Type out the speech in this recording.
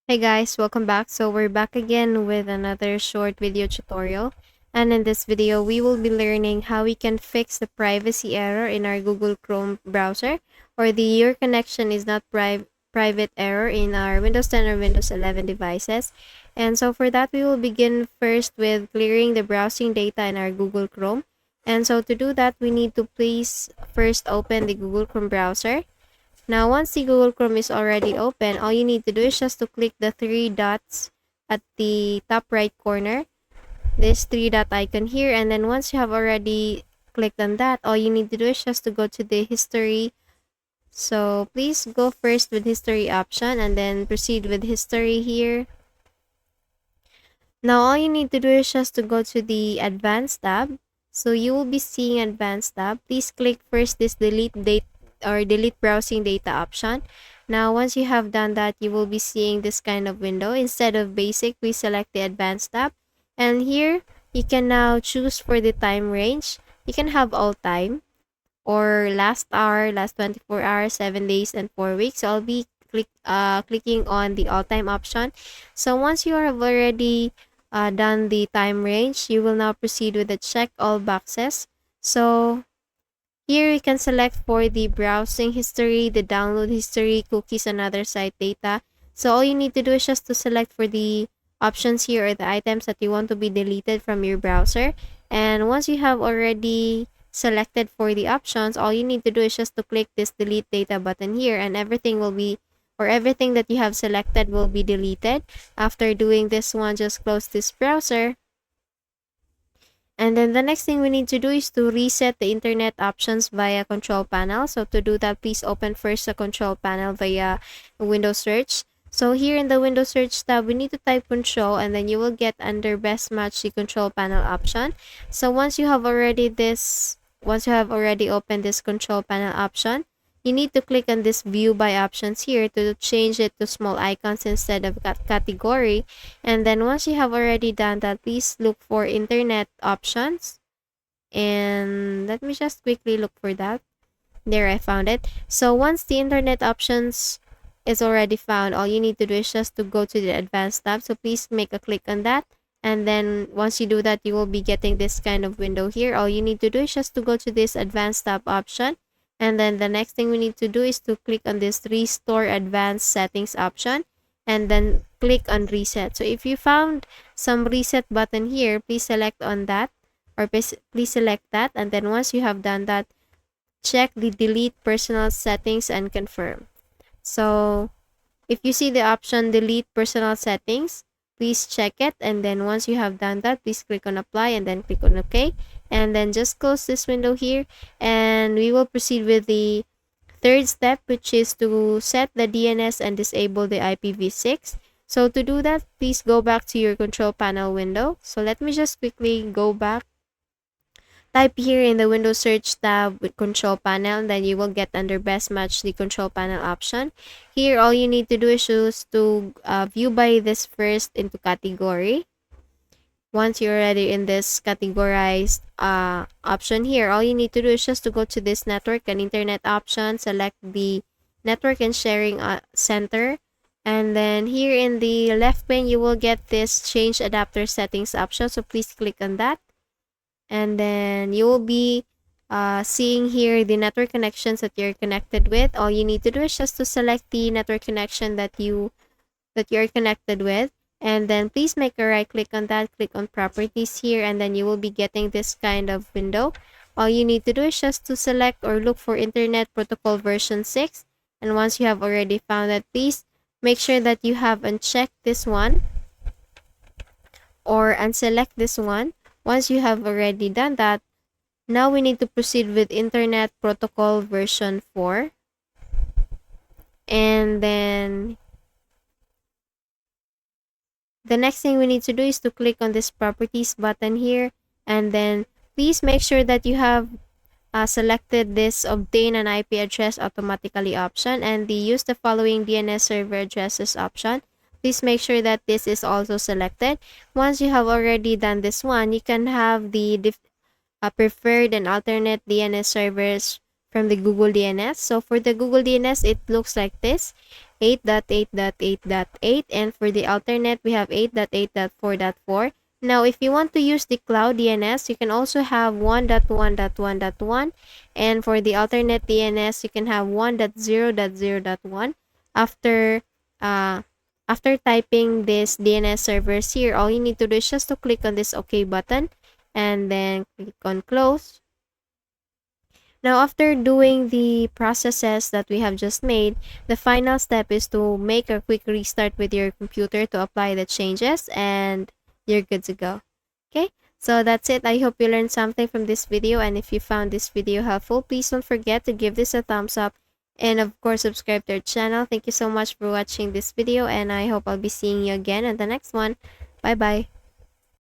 Hey guys, welcome back. So we're back again with another short video tutorial. And in this video, we will be learning how we can fix the privacy error in our Google Chrome browser, or the your connection is not private error in our Windows 10 or Windows 11 devices. And so for that, we will begin first with clearing the browsing data in our Google Chrome. And so to do that, we need to please first open the Google Chrome browser. Now, once the Google Chrome is already open, all you need to do is just to click the three dots at the top right corner, this three dot icon here. And then once you have already clicked on that, all you need to do is just to go to the history. So please go first with history option and then proceed with history here. Now, all you need to do is just to go to the advanced tab. So you will be seeing advanced tab. Please click first this delete date or delete browsing data option. Now, once you have done that, you will be seeing this kind of window. Instead of basic, we select the advanced tab. And here, you can now choose for the time range. You can have all time or last hour, last 24 hours, 7 days, and 4 weeks. So I'll be clicking on the all time option. So once you have already done the time range, you will now proceed with the check all boxes. So here you can select for the browsing history, the download history, cookies, and other site data. So all you need to do is just to select for the options here or the items that you want to be deleted from your browser. And once you have already selected for the options, all you need to do is just to click this delete data button here, and everything will be, or everything that you have selected will be deleted. After doing this one, just close this browser. And then the next thing we need to do is to reset the internet options via control panel. So to do that, please open first the control panel via Windows search. So here in the Windows search tab, we need to type control, and then you will get under best match the control panel option. So once you have already opened this control panel option, you need to click on this view by options here to change it to small icons instead of category. And then once you have already done that, please look for internet options. And let me just quickly look for that. There, I found it. So once the internet options is already found, all you need to do is just to go to the advanced tab. So please make a click on that. And then once you do that, you will be getting this kind of window here. All you need to do is just to go to this advanced tab option. And then the next thing we need to do is to click on this restore advanced settings option, and then click on reset. So if you found some reset button here, please select on that, or please select that. And then once you have done that, check the delete personal settings and confirm. So if you see the option delete personal settings, please check it. And then once you have done that, please click on apply and then click on OK. And then just close this window here, and we will proceed with the third step, which is to set the DNS and disable the IPv6. So to do that, please go back to your control panel window. So let me just quickly go back. Type here in the Windows search tab with control panel, and then you will get under best match the control panel option. Here, all you need to do is choose to view by this first into category. Once you're already in this categorized option here, all you need to do is just to go to this network and internet option, select the network and sharing center. And then here in the left pane, you will get this change adapter settings option. So please click on that. And then you will be seeing here the network connections that you're connected with. All you need to do is just to select the network connection that you're connected with. And then please make a right click on that, click on properties here, and then you will be getting this kind of window. All you need to do is just to select or look for Internet Protocol version 6. And once you have already found that, please make sure that you have unchecked this one or unselect this one. Once you have already done that, now we need to proceed with Internet Protocol version 4. And then the next thing we need to do is to click on this properties button here, and then please make sure that you have selected this obtain an IP address automatically option and the use the following DNS server addresses option. Please make sure that this is also selected. Once you have already done this one, you can have the preferred and alternate DNS servers from the Google DNS. So for the Google DNS, it looks like this. 8.8.8.8, and for the alternate, we have 8.8.4.4. Now, if you want to use the cloud DNS, you can also have 1.1.1.1, and for the alternate DNS, you can have 1.0.0.1. After typing this DNS servers here, all you need to do is just to click on this OK button and then click on close. Now, after doing the processes that we have just made, the final step is to make a quick restart with your computer to apply the changes, and you're good to go. Okay, so that's it. I hope you learned something from this video, and if you found this video helpful, please don't forget to give this a thumbs up, and of course subscribe to our channel. Thank you so much for watching this video, and I hope I'll be seeing you again in the next one. Bye bye.